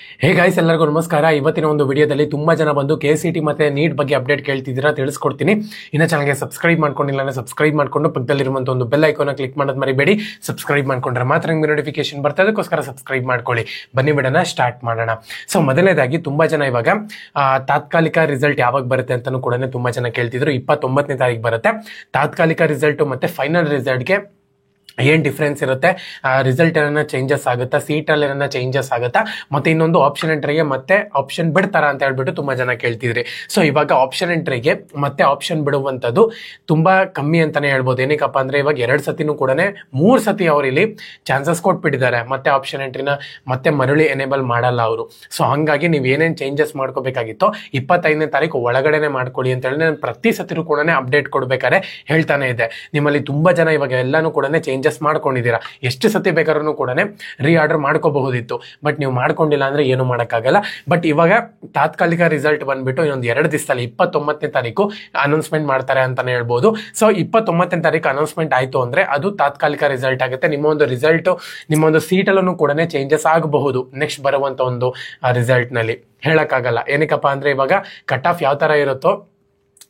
Hey guys, ಎಲ್ಲರಿಗೂ ನಮಸ್ಕಾರ. ಇವತ್ತಿನ ಒಂದು ವಿಡಿಯೋದಲ್ಲಿ ತುಂಬಾ ಜನ ಬಂದು KCT ಮತ್ತೆ ನೀಟ್ ಬಗ್ಗೆ ಅಪ್ಡೇಟ್ ಕೇಳ್ತಿದ್ದೀರಾ, ತಿಳಿಸ್ಕೊಡ್ತೀನಿ. ಇನ್ನ ಚಾನಲ್ಗೆ ಸಬ್ಸ್ಕ್ರೈಬ್ ಮಾಡ್ಕೊಂಡಿಲ್ಲ ಅಂದ್ರೆ ಸಬ್ಸ್ಕ್ರೈಬ್ ಮಾಡ್ಕೊಂಡು ಪಕ್ಕದಲ್ಲಿರುವಂತ ಒಂದು ಬೆಲ್ ಐಕಾನ್ ಕ್ಲಿಕ್ ಮಾಡೋದು ಮರಿಬೇಡಿ. ಸಬ್ಸ್ಕ್ರೈಬ್ ಮಾಡ್ಕೊಂಡ್ರೆ ಮಾತ್ರ ನಿಮಗೆ ನೋಟಿಫಿಕೇಶನ್ ಬರ್ತದೆ, ಅದಕ್ಕೋಸ್ಕರ ಸಬ್ಸ್ಕ್ರೈಬ್ ಮಾಡ್ಕೊಳ್ಳಿ. ಬನ್ನಿ ವಿಡಿಯೋನ ಸ್ಟಾರ್ಟ್ ಮಾಡೋಣ. ಸೊ ಮೊದಲನೇದಾಗಿ ತುಂಬಾ ಜನ ಇವಾಗ ತಾತ್ಕಾಲಿಕ ರಿಸಲ್ಟ್ ಯಾವಾಗ ಬರುತ್ತೆ ಅಂತಾನು ಕೂಡ ತುಂಬಾ ಜನ ಕೇಳ್ತಿದ್ರು. 29ನೇ ತಾರೀಕು ಬರುತ್ತೆ ತಾತ್ಕಾಲಿಕ ರಿಸಲ್ಟ್ ಮತ್ತೆ ಫೈನಲ್ ರಿಸಲ್ಟ್ಗೆ ಏನ್ ಡಿಫ್ರೆನ್ಸ್ ಇರುತ್ತೆ, ರಿಸಲ್ಟ್ ಏನಾರ ಚೇಂಜಸ್ ಆಗುತ್ತಾ, ಸೀಟಲ್ಲಿ ಏನಾರ ಚೇಂಜಸ್ ಆಗುತ್ತಾ, ಮತ್ತೆ ಇನ್ನೊಂದು ಆಪ್ಷನ್ ಎಂಟ್ರಿಗೆ ಮತ್ತೆ ಆಪ್ಷನ್ ಬಿಡ್ತಾರ ಅಂತ ಹೇಳ್ಬಿಟ್ಟು ತುಂಬಾ ಜನ ಕೇಳ್ತಿದ್ರಿ. ಸೊ ಇವಾಗ ಆಪ್ಷನ್ ಎಂಟ್ರಿಗೆ ಮತ್ತೆ ಆಪ್ಷನ್ ಬಿಡುವಂಥದ್ದು ತುಂಬಾ ಕಮ್ಮಿ ಅಂತಾನೆ ಹೇಳ್ಬೋದು. ಏನಕ್ಕಪ್ಪ ಅಂದ್ರೆ ಇವಾಗ 2 ಸತಿನೂ ಕೂಡ 3 ಸತಿ ಅವ್ರು ಇಲ್ಲಿ ಚಾನ್ಸಸ್ ಕೊಟ್ಬಿಟ್ಟಿದ್ದಾರೆ. ಮತ್ತೆ ಆಪ್ಷನ್ ಎಂಟ್ರಿನ ಮತ್ತೆ ಮರಳಿ ಎನೇಬಲ್ ಮಾಡಲ್ಲ ಅವರು. ಸೊ ಹಂಗಾಗಿ ನೀವು ಏನೇನು ಚೇಂಜಸ್ ಮಾಡ್ಕೋಬೇಕಾಗಿತ್ತೋ 25ನೇ ತಾರೀಕು ಒಳಗಡೆನೆ ಮಾಡ್ಕೊಳ್ಳಿ ಅಂತ ಹೇಳಿ ನಾನು ಪ್ರತಿ ಸತಿನೂ ಕೂಡ ಅಪ್ಡೇಟ್ ಕೊಡ್ಬೇಕಾದ್ರೆ ಹೇಳ್ತಾನೆ ಇದೆ. ನಿಮ್ಮಲ್ಲಿ ತುಂಬಾ ಜನ ಇವಾಗ ಎಲ್ಲಾನು ಕೂಡ ಚೇಂಜಸ್ ಮಾಡ್ಕೊಂಡಿದ್ದೀರಾ. ಎಷ್ಟು ಸತಿ ಬೇಕಾದ್ರೂ ಕೂಡ ರೀಆರ್ಡರ್ ಮಾಡ್ಕೋಬಹುದಿತ್ತು, ಬಟ್ ನೀವು ಮಾಡ್ಕೊಂಡಿಲ್ಲ ಅಂದ್ರೆ ಏನು ಮಾಡೋಕ್ಕಾಗಲ್ಲ. ಬಟ್ ಇವಾಗ ತಾತ್ಕಾಲಿಕ ರಿಸಲ್ಟ್ ಬಂದ್ಬಿಟ್ಟು ಇನ್ನೊಂದು 2 ದಿವಸದಲ್ಲಿ 29ನೇ ತಾರೀಕು ಅನೌನ್ಸ್ಮೆಂಟ್ ಮಾಡ್ತಾರೆ ಅಂತಾನೆ ಹೇಳ್ಬೋದು. ಸೊ 29ನೇ ತಾರೀಕು ಅನೌನ್ಸ್ಮೆಂಟ್ ಆಯ್ತು ಅಂದ್ರೆ ಅದು ತಾತ್ಕಾಲಿಕ ರಿಸಲ್ಟ್ ಆಗುತ್ತೆ. ನಿಮ್ಮ ಒಂದು ರಿಸಲ್ಟ್ ನಿಮ್ಮ ಒಂದು ಸೀಟಲ್ಲೂ ಕೂಡ ಚೇಂಜಸ್ ಆಗಬಹುದು ನೆಕ್ಸ್ಟ್ ಬರುವಂತ ಒಂದು ರಿಸಲ್ಟ್ ನಲ್ಲಿ. ಹೇಳಕ್ಕಾಗಲ್ಲ. ಏನಕ್ಕಪ್ಪ ಅಂದ್ರೆ ಇವಾಗ ಕಟ್ ಆಫ್ ಯಾವ ತರ ಇರುತ್ತೋ,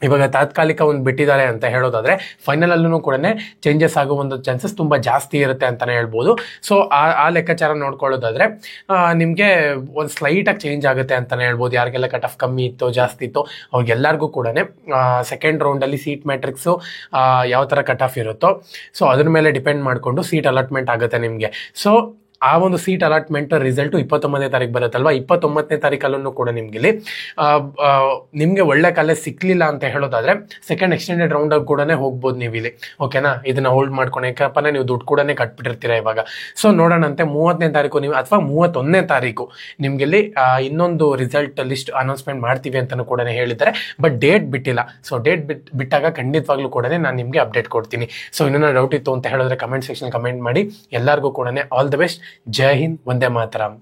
ಇವಾಗ ತಾತ್ಕಾಲಿಕ ಒಂದು ಬಿಟ್ಟಿದ್ದಾರೆ ಅಂತ ಹೇಳೋದಾದ್ರೆ ಫೈನಲ್ ಅಲ್ಲೂ ಕೂಡ ಚೇಂಜಸ್ ಆಗೋ ಒಂದು ಚಾನ್ಸಸ್ ತುಂಬಾ ಜಾಸ್ತಿ ಇರುತ್ತೆ ಅಂತಾನೆ ಹೇಳ್ಬೋದು. ಸೊ ಆ ಲೆಕ್ಕಾಚಾರ ನೋಡ್ಕೊಳ್ಳೋದಾದ್ರೆ ನಿಮ್ಗೆ ಒಂದು ಸ್ಲೈಟ್ ಆಗಿ ಚೇಂಜ್ ಆಗುತ್ತೆ ಅಂತಾನೆ ಹೇಳ್ಬೋದು. ಯಾರಿಗೆಲ್ಲ ಕಟ್ ಆಫ್ ಕಮ್ಮಿ ಇತ್ತು ಜಾಸ್ತಿ ಇತ್ತು ಅವ್ರಿಗೆಲ್ಲರಿಗೂ ಕೂಡ ಸೆಕೆಂಡ್ ರೌಂಡ್ ಅಲ್ಲಿ ಸೀಟ್ ಮ್ಯಾಟ್ರಿಕ್ಸ್ ಯಾವ ತರ ಕಟ್ ಆಫ್ ಇರುತ್ತೋ ಸೊ ಅದ್ರ ಮೇಲೆ ಡಿಪೆಂಡ್ ಮಾಡ್ಕೊಂಡು ಸೀಟ್ ಅಲಾಟ್ಮೆಂಟ್ ಆಗುತ್ತೆ ನಿಮ್ಗೆ. ಸೊ ಆ ಒಂದು ಸೀಟ್ ಅಲಾಟ್ಮೆಂಟ್ ರಿಸಲ್ಟ್ 29ನೇ ತಾರೀಕು ಬರುತ್ತಲ್ವಾ, 29ನೇ ತಾರೀಕಲ್ಲೂ ಕೂಡ ನಿಮ್ಗೆ ಒಳ್ಳೆ ಕಾಲೇಜ್ ಸಿಕ್ಲಿಲ್ಲ ಅಂತ ಹೇಳೋದಾದ್ರೆ ಸೆಕೆಂಡ್ ಎಕ್ಸ್ಟೆಂಡೆಡ್ ರೌಂಡ್ ಆಗಿ ಕೂಡ ಹೋಗ್ಬೋದು ನೀವು ಇಲ್ಲಿ. ಓಕೆನಾ, ಇದನ್ನ ಹೋಲ್ಡ್ ಮಾಡ್ಕೊಂಡು, ಯಾಕಪ್ಪ ನೀವು ದುಡ್ಡು ಕೂಡ ಕಟ್ಬಿಟ್ಟಿರ್ತೀರಾ ಇವಾಗ. ಸೊ ನೋಡೋಣಂತೆ 30ನೇ ತಾರೀಕು ನೀವು ಅಥವಾ 31ನೇ ತಾರೀಕು ನಿಮ್ಗೆ ಇಲ್ಲಿ ಇನ್ನೊಂದು ರಿಸಲ್ಟ್ ಲಿಸ್ಟ್ ಅನೌನ್ಸ್ಮೆಂಟ್ ಮಾಡ್ತೀವಿ ಅಂತಾನು ಕೂಡ ಹೇಳಿದ್ದಾರೆ. ಬಟ್ ಡೇಟ್ ಬಿಟ್ಟಿಲ್ಲ. ಸೊ ಡೇಟ್ ಬಿಟ್ಟಾಗ ಖಂಡಿತವಾಗ್ಲೂ ಕೂಡ ನಾನು ನಿಮ್ಗೆ ಅಪ್ಡೇಟ್ ಕೊಡ್ತೀನಿ. ಸೊ ಇನ್ನೂ ಡೌಟ್ ಇತ್ತು ಅಂತ ಹೇಳಿದ್ರೆ ಕಮೆಂಟ್ ಸೆಕ್ಷನ್ ಕಮೆಂಟ್ ಮಾಡಿ. ಎಲ್ಲರಿಗೂ ಕೂಡ all the best. Jai Hind, Vande Mataram.